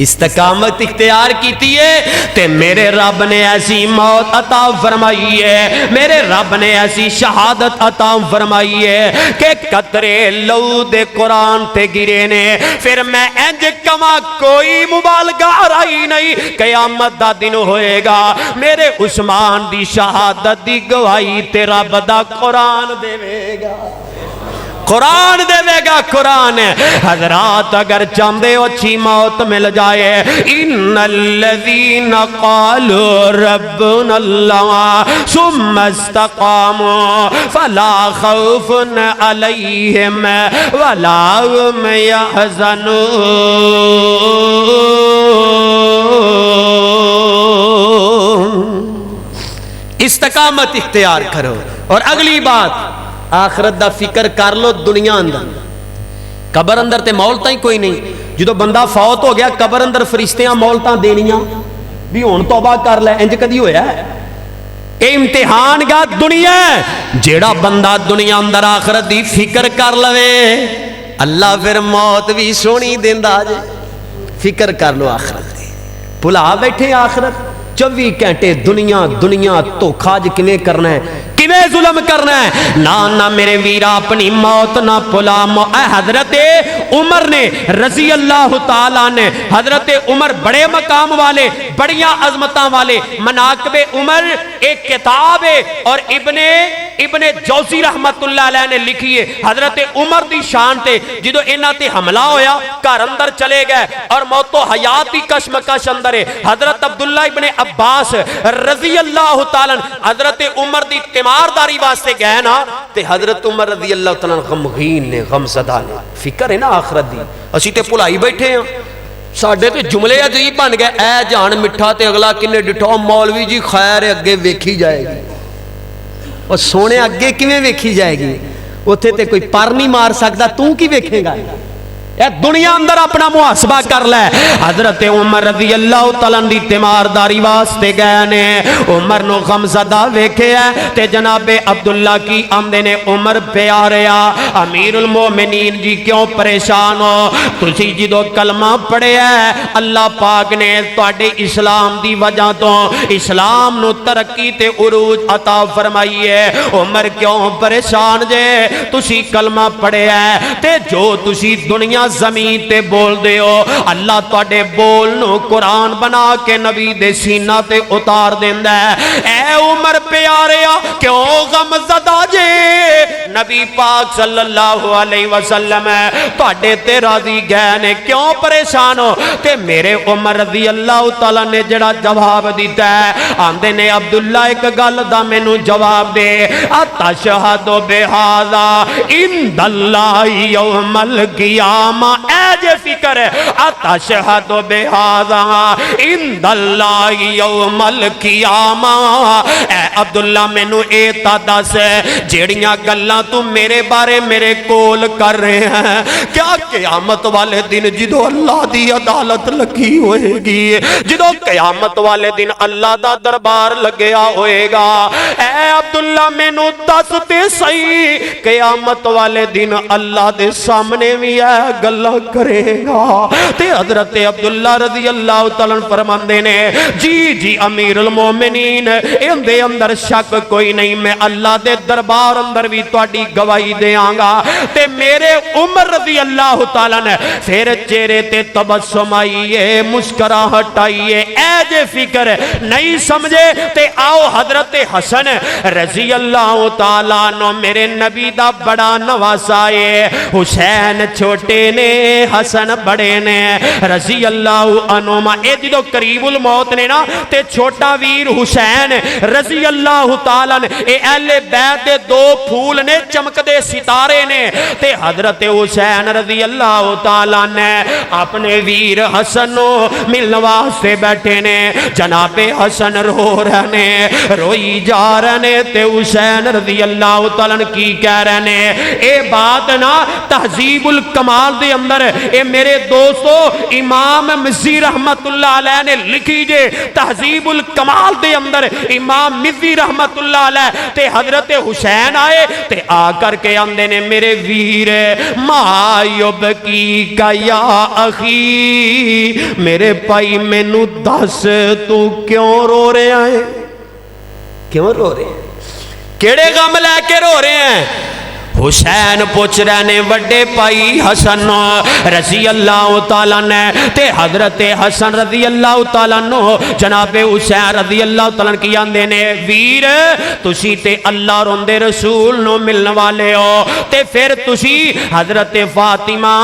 استقامت اختیار کیتی ہے تے میرے رب نے ایسی موت عطا فرمائی ہے، میرے رب نے ایسی شہادت عطا فرمائی ہے کہ قطرے لو دے قرآن تے گرے نے، پھر میں انج کما کوئی مبالغہ رائی نہیں، قیامت دا دن ہوئے گا، میرے عثمان دی شہادت دی گواہی تے رب دا قرآن دے گا، قرآن دے گا، قرآن۔ حضرات اگر چاندے اچھی موت مل جائے، ان الذین قالوا ربنا اللہ ثم استقاموا فلا خوف علیہم ولا هم يحزنون۔ استقامت اختیار کرو۔ اور اگلی بات، آخرت دا فکر کر لو، دنیا اندر قبر اندر تے مولتاں ہی کوئی نہیں، جدو بندہ فوت ہو گیا قبر اندر فرشتیاں مولتاں دینیاں بھی ہون توبہ کر لے، انج کدی ہویا ہے؟ اے امتحان گاہ دنیا ہے، جیڑا بندہ دنیا اندر آخرت دی فکر کر لوے اللہ پھر موت بھی سونی دیندا جے۔ فکر کر لو آخرت دی، بھلا بیٹھے آخرت، 24 گھنٹے دنیا دنیا دھوکھا ج کیویں کرنا ہے، کیویں ظلم کرنا ہے، نہ میرے ویرا اپنی موت نہ بھلا۔ اے حضرت عمر نے رضی اللہ تعالیٰ نے، حضرت عمر بڑے مقام والے، بڑیاں عظمتاں والے، مناقب عمر ایک کتاب ہے، اور ابن جوزی رحمت اللہ علیہ نے لکھی ہے حضرت عمر دی شان تے، جدو انہاں تے حملہ ہویا گھر اندر چلے گئے اور موت و حیات دی کشمکش اندر ہے، حضرت عبداللہ ابن عباس رضی اللہ تعالیٰ حضرت عمر دی تیمارداری واسطے گئے نا، تے حضرت عمر رضی اللہ تعالیٰ غمگین نے، غمزدہ نے، فکر ہے نا آخرت دی، اسی تے پلائی بیٹھے ہیں، ساڑھے تے جملے عجیب بن گئے، اے جان مٹھا تے اگلا کنے ڈٹھو، مولوی جی خیر اگے ویکھی جائے گی، اور سونے اگے کیویں ویکھی جائے گی، اتھے تے کوئی پر نہیں مار سکتا، تو کی ویکھیں گا؟ اے دنیا اندر اپنا محاسبہ کر لے. حضرت عمر رضی اللہ تعالیٰ دی تیمارداری واسطے گئے نے. عمر نو غمزدہ ویکھے ہے تے جناب عبداللہ کی آمدے نے عمر پہ آ رہا امیر المومنین جی کیوں پریشان ہو؟ تسی جدو کلمہ پڑھے ہے اللہ پاک نے تواڈے اسلام دی وجہ تو اسلام نو ترقی تے عروج عطا فرمائی ہے. عمر کیوں پریشان جے؟ تسی کلمہ پڑھے ہے تے جو تسی دنیا زمین تے بول دے ہو اللہ تواڈے بول نو قرآن بنا کے نبی دے سینہ تے اتار دیندا ہے. اے عمر پیارے کیوں غم زدہ جے؟ نبی پاک صلی اللہ علیہ وسلم تواڈے تے راضی گئے نے کیوں پریشان ہو؟ تے میرے عمر رضی اللہ تعالیٰ نے جڑا جواب دیتا ہے آندے نے عبداللہ ایک گل دا مینوں جواب دے. اتشہد بہذا عند اللہ یوم القیامہ. اے جے فکر ہے اتشہد بہذا عند اللہ یوم القیامہ. اے عبداللہ مینوں اے تا دس جیڑیاں گلاں تو میرے بارے میرے کول کر رہے ہیں کیا قیامت والے دن جدو اللہ دی عدالت لگی ہوئے گی جدو قیامت والے دن اللہ دا دربار لگیا ہوئے گا اے عبداللہ مینوں دس تے صحیح قیامت والے دن اللہ دے سامنے بھی اے گلا کرے گا؟ تے حضرت عبداللہ رضی اللہ تعالیٰ فرماندے نے جی امیر المومنین ان دے اندر شک کوئی نہیں میں اللہ دے دربار اندر بھی تواڈی گواہی دیاں گا. تے میرے عمر رضی اللہ تعالیٰ نے پھر چہرے تے تبسم آئیے مسکراہٹ آئیے. اے جے فکر نہیں سمجھے تے آؤ حضرت حسن رضی اللہ تعالیٰ عنہ میرے نبی دا بڑا نواسا ہے. حسین چھوٹے نے حسن بڑے نے رضی اللہ عنہما. اے جدو قریب الموت نے نا تے چھوٹا ویر حسین رضی اللہ تعالیٰ نے اے اہل بیت دے دو پھول نے چمک دے ستارے نے. تے حضرت حسین رضی اللہ تعالیٰ نے اپنے ویر حسن ملوا سے بیٹھے نے. جناب حسن رو رہنے روئی جا رہنے تے حسین رضی اللہ تعالیٰ کی کہہ رہنے. اے بات نا تہذیب الکمال دے اندر اے میرے دوستو امام مزی رحمت اللہ علیہ نے لکھی جے. تہذیب الکمال دے اندر امام مزی رحمت اللہ علیہ تے حضرت حسین آئے تے آ کر کے آندے نے میرے ویر ما یبکی کا یا اخی میرے پائی مینوں دس تو کیوں رو رہے ہیں؟ کیوں رو رہے ہیں؟ کیڑے غم لے کے رو رہے ہیں؟ حسین پوچھ رہے نے وڈے پائی حسن رضی اللہ تعالیٰ نے تے حضرت حسن رضی اللہ تعالیٰ نو جناب حسین رضی اللہ تعالیٰ کی آندے نے ویر تسی تے اللہ روندے رسول نو ملن والے ہو تے پھر تسی حضرت فاطمہ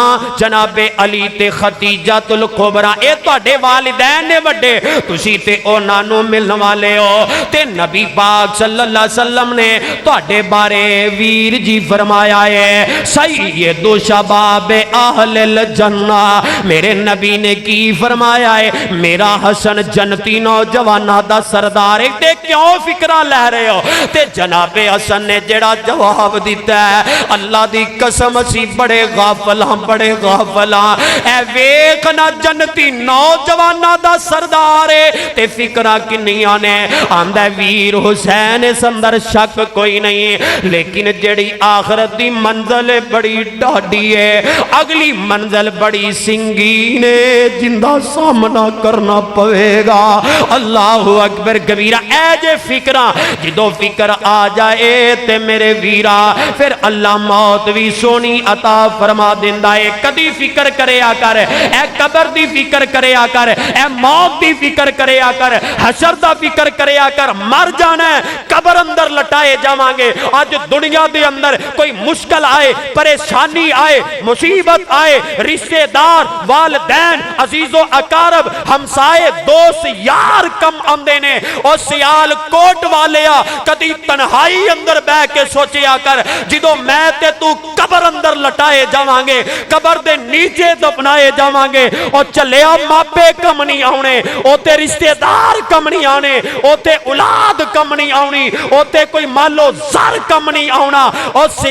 جناب علی تے خدیجہ الکبریٰ اے تواڈے والدین نے وڈے تسی تے انہاں نو ملن والے ہو. تے نبی پاک صلی اللہ علیہ وسلم نے تواڈے بارے ویر جی فرمایا ہے سید شباب اہل الجنہ. میرے نبی نے کی فرمایا ہے میرا حسن جنتی نوجوانہ دا سردار ہے. تے کیوں فکرہ لے رہے ہو؟ تے جناب حسن نے جڑا جواب دیتا ہے اللہ دی قسم اسی بڑے غافلاں اے ویکھنا جنتی نوجوانہ دا سردار ہے تے فکرہ کنیاں نے آندہ ویر حسین اس اندر شک کوئی نہیں لیکن جڑی آخرت دی منزل بڑی ڈاڈی ہے اگلی منزل بڑی سنگین ہے جندہ سامنا کرنا پوے گا. اللہ اکبر کبیرہ. اے جے فکرہ جدو فکر آ جائے تے میرے ویرہ پھر اللہ موت بھی سونی عطا فرما دیندہ ہے. کدی فکر کرے آ کر اے قبر دی فکر کرے آ کر اے موت دی فکر کرے آ کر حشر دا فکر کرے آ کر مر جانا ہے قبر اندر لٹائے جاواں گے. آج دنیا دے اندر کوئی مشکل آئے پریشانی آئے مصیبت آئے رشتہ دار والدین عزیز و اقارب ہمسائے دوست یار کم آندے نے اور سیال کوٹ والیا کدی تنہائی اندر بہ کے سوچے آ کر جدو میں تے تو قبر اندر لٹائے جاواں گے قبر دے نیچے دفنائے جاواں گے اور چلیا ماپے کم نہیں آنے اوتے رشتہ دار کم نہیں آنے اوتے اولاد کم نہیں آنی اوتے کوئی مالو زر کم نہیں آنا اور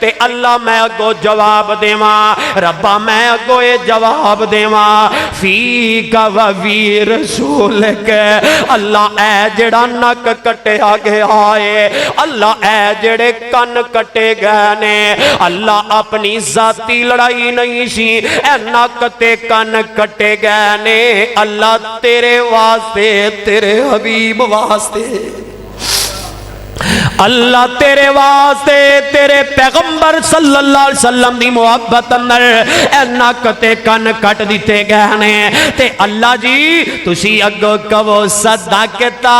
تے اللہ میں اگو جواب دیواں ربا میں اگو اے جواب دیواں فیک و فی رسولک اللہ اے جڑا نک کٹیا گیا ہے اللہ اے جڑے کن کٹے گئے نے اللہ اپنی ذاتی لڑائی نہیں سی اے نک تے کن کٹے گئے نے اللہ تیرے واسطے تیرے حبیب واسطے اللہ تیرے واسطے تیرے پیغمبر صلی اللہ علیہ وسلم دی محبت اندر اے نک تے کن کٹ دیتے گئے نے تے اللہ جی تسی اگو کہو صدقتا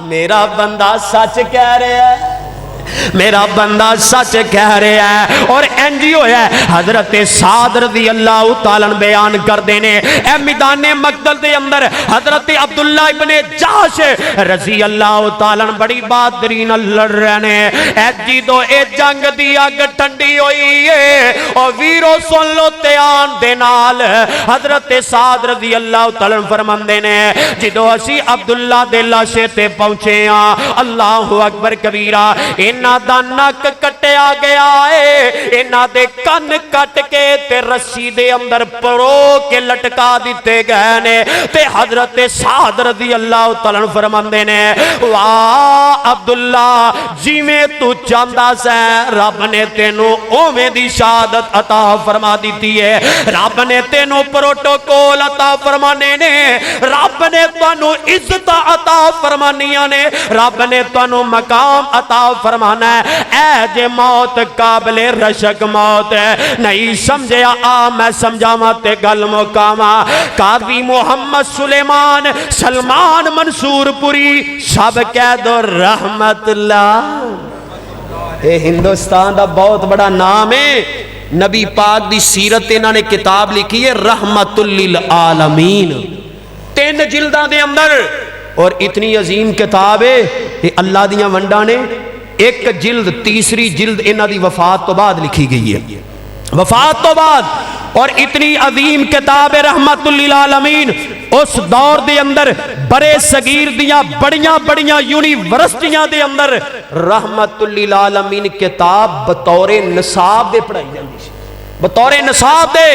میرا بندہ سچ کہہ رہا ہے میرا بندہ سچ کہہ رہا ہے اور انجی ہویا ہے حضرت سعد رضی اللہ تعالیٰ بیان کر دینے اے میدان مقتل دے اندر حضرت عبداللہ ابن جاش رضی اللہ تعالیٰ بڑی بہادری نال لڑ رہے نے اے جی دو اے جنگ دی اگ ٹھنڈی ہوئی ہے اور ویرو سن لو تیان دے نال حضرت سعد رضی اللہ تعالیٰ فرماندے نے جدو اسی عبداللہ دے لاشے تے پہنچے ہاں اللہ اکبر کبیرہ انہاں دا نک کٹیا گیا ہے انہاں دے کن کٹ کے تے رسی دے اندر پرو کے لٹکا دیتے گئے نے تے حضرت سعد رضی اللہ تعالیٰ فرماندے نے واہ عبداللہ جی میں تو چاندہ سے رب نے تینو اومے دی شہادت عطا فرما دیتی ہے رب نے تینو پروٹوکول عطا فرمانے نے رب نے تینو عزت عطا فرمانیاں نے رب نے تینو مقام عطا فرمانا ہے اے جے موت قابل رشک موت ہے نہیں سمجھے میں سمجھا ماتے گل مقامہ قاضی محمد سلیمان سلمان منصور پوری سب کہہ دو رحمت اللہ اے ہندوستان دا بہت بڑا نام ہے نبی پاک دی سیرت انہوں نے کتاب لکھی ہے رحمت للعالمین 3 جلداں دے اندر اور اتنی عظیم کتاب ہے یہ اللہ دیاں ونڈا نے ایک جلد تیسری جلد انہاں دی وفات تو بعد لکھی گئی ہے وفات تو بعد اور اتنی عظیم کتاب رحمت للعالمین اس دور دے اندر بڑے صغیر دیاں بڑیاں یونیورسٹیاں دے اندر رحمت للعالمین کتاب بطور نصاب دے پڑھائی جاندی سی بطور نصاب دے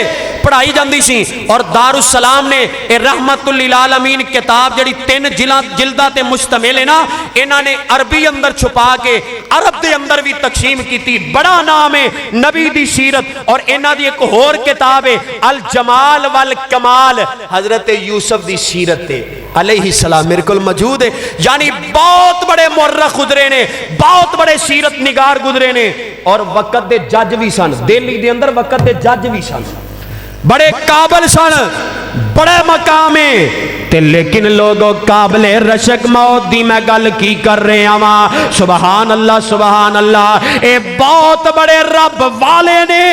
پڑھائی جاندی سی اور دارالسلام نے اے رحمت للعالمین کتاب جڑی 3 جلداں تے مشتمل ہے نا انہاں نے عربی اندر چھپا کے عرب دے اندر بھی تقسیم کی تھی بڑا نام ہے نبی دی سیرت اور انہاں دی ایک اور کتاب ہے الجمال والکمال حضرت یوسف دی سیرت ہے علیہ السلام میرے کل موجود ہے یعنی بہت بڑے مورخ گزرے نے بہت بڑے سیرت نگار گزرے نے اور وقت دے جج بھی سن دہلی دے اندر وقت دے جج بھی سن بڑے قابل سن بڑے مقامے تے لیکن لوگوں قابل رشک موت دی میں گل کی کر رہے ہیں سبحان اللہ اے بہت بڑے رب والے نے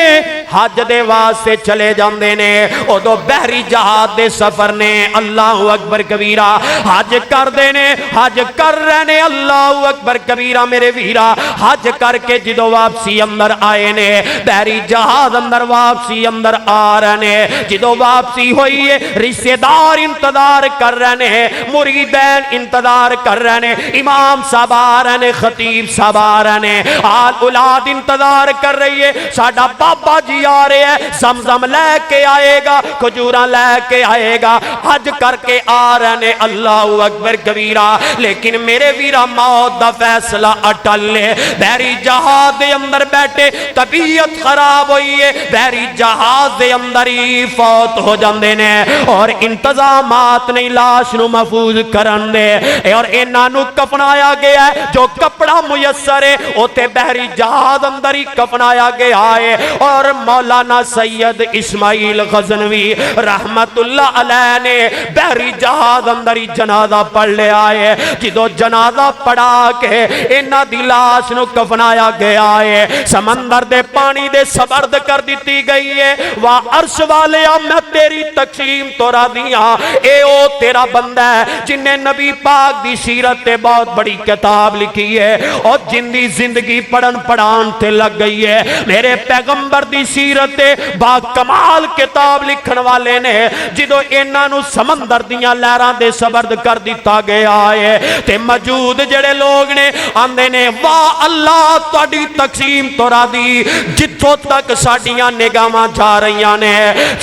حج دے واسطے چلے جاندے نے او دو بحری جہاد دے سفر نے اللہ اکبر کبیرہ حج کر دے نے حج کر رہے نے اللہ اکبر کبیرہ میرے ویرہ حج کر کے جدو واپسی اندر آئے نے بحری جہاد اندر واپسی اندر آ رہے نے جدو واپسی ہوئی ہے رشتہ دار انتظار کر رہے ہیں مریدین انتظار کر رہے ہیں امام صاحب آ رہے ہیں خطیب صاحب آ رہے ہیں آل اولاد انتظار کر رہی ہے ساڈا بابا جی آ رہے ہیں زمزم لے کے آئے گا کھجوراں لے کے آئے گا حج کر کے آ رہے ہیں اللہ اکبر کبیرہ لیکن میرے ویرا موت دا فیصلہ اٹل ہے بحری جہاز دے اندر بیٹھے طبیعت خراب ہوئی ہے بحری جہاز دے اندر ہی فوت ہو جاندے نے اور انتظامات نہیں لاش نو محفوظ کرن دے اور انہاں نو کفنایا گیا ہے جو کپڑا میسر ہے اوتے بحری جہاز اندر ہی کفنایا گیا ہے اور مولانا سید اسماعیل غزنوی رحمت اللہ علیہ نے بحری جہاز اندر ہی جنازہ پڑھ لے آئے جدو جنازہ پڑھا کے انہاں دی لاش نو کفنایا گیا ہے سمندر دے پانی دے سبرد کر دیتی گئی ہے وا عرش والے میں تیری تقسیم تو راضی ہاں اے او تیرا بندہ ہے جن نے نبی پاک دی سیرت تے بہت بڑی کتاب لکھی ہے اور جن دی زندگی پڑھن پڑھان تے لگ گئی ہے میرے پیغمبر دی سیرت با کمال کتاب لکھن والے نے جدو انہاں نو سمندر دیاں لہراں دے سبرد کر دیتا گیا ہے تے موجود جڑے لوگ نے آندے نے واہ اللہ تہاڈی تقسیم تو راضی جتھوں تک ساڈیاں نگاہاں جا رہیاں نے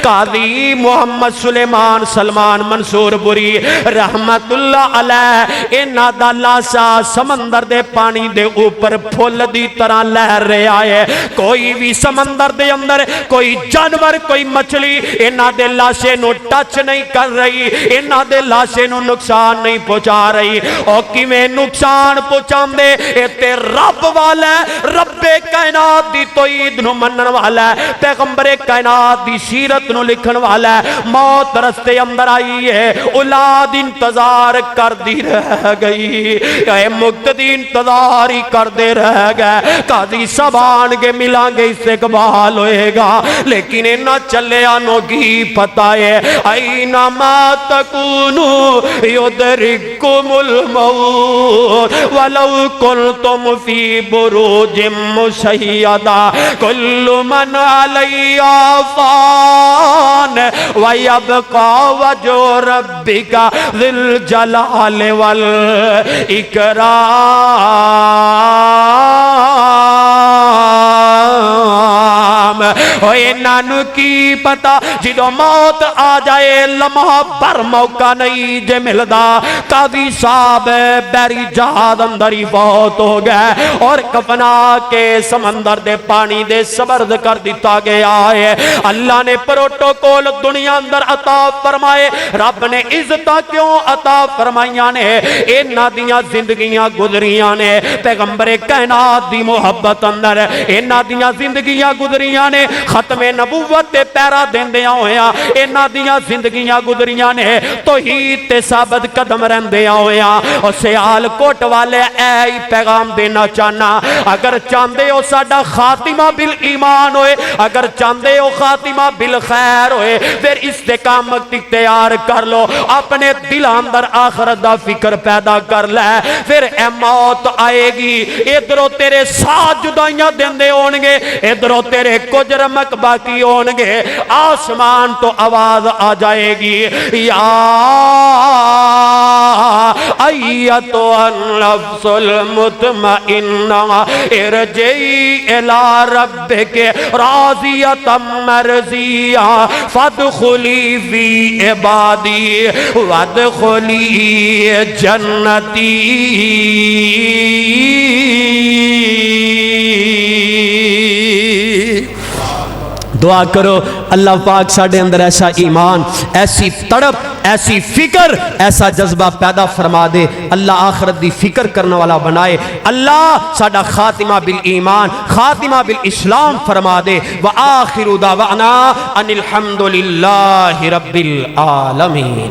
قاضی محمد سلیمان سلمان منصور بری رحمت اللہ علیہ انہاں دا لاسا سمندر دے پانی دے اوپر پھول دی طرح لہر رہا ہے کوئی بھی سمندر دے اندر کوئی جانور کوئی مچھلی انہاں دے لاشے نو ٹچ نہیں کر رہی انہاں دے لاشے نو نقصان نہیں پہنچا رہی او کیویں نقصان پہنچان دے اے تے رب والا رب کائنات دی توحید نو منن والا پیغمبر کائنات دی سیرت نو لکھن والا موت رستے اندر آئی ہے اولاد انتظار کر دی رہ گئی اے مقتدی انتظار ہی کر دے رہ گئے قاضی سب آن کے ملان گے استقبال ہوئے گا لیکن نہ چلے آنوں کی پتہ ہے اینما تکونو یدرککم الموت ولو کنتم فی بروج مشیدہ کل من علیہا فان ویبقى وجه ربك ذی الجلال والإکرام انہوں کی پتا جدو موت آ جائے لمحہ پر موقع نہیں جے ملدا قاضی صاحب بیری جہاد اندر ہی فوت ہو گئے اور کفنا کے سمندر دے پانی دے سبرد کر دیتا گیا ہے اللہ نے پروٹوکول دنیا اندر عطا فرمائے رب نے عزتہ کیوں عطا فرمائیاں نے انہاں دیاں زندگیاں گزریاں نے پیغمبر کائنات دی محبت اندر انہاں دیاں زندگیاں گزریاں نے ختم نبوت تے پیرا دیندیاں ہویاں انہاں دیاں زندگیاں گزریاں نے توحید تے ثابت قدم رہندیاں ہویاں اور سیال کوٹ والے اے پیغام دینا چاہنا اگر چاندے ہو ساڈا خاتمہ بالایمان ہوئے اگر چاندے ہو خاتمہ بالخیر ہوئے پھر استقامت اختیار کر لو اپنے دل اندر آخرت دا فکر پیدا کر لے پھر اے موت آئے گی ادھروں تیرے ساتھ جدائیاں دیندے ہونگے ادھروں تیرے کچھ رمک باقی ہونگے آسمان تو آواز آ جائے گی یا ایتو النفس المطمئنہ ارجعی الی ربک راضیۃ مرضیہ فادخلی فی عبادی وادخلی جنتی دعا کرو اللہ پاک ساڑھے اندر ایسا ایمان ایسی تڑپ ایسی فکر ایسا جذبہ پیدا فرما دے اللہ آخرت دی فکر کرنے والا بنائے اللہ ساڑھا خاتمہ بالایمان خاتمہ بالاسلام فرما دے وآخر دعوانا ان الحمدللہ رب العالمین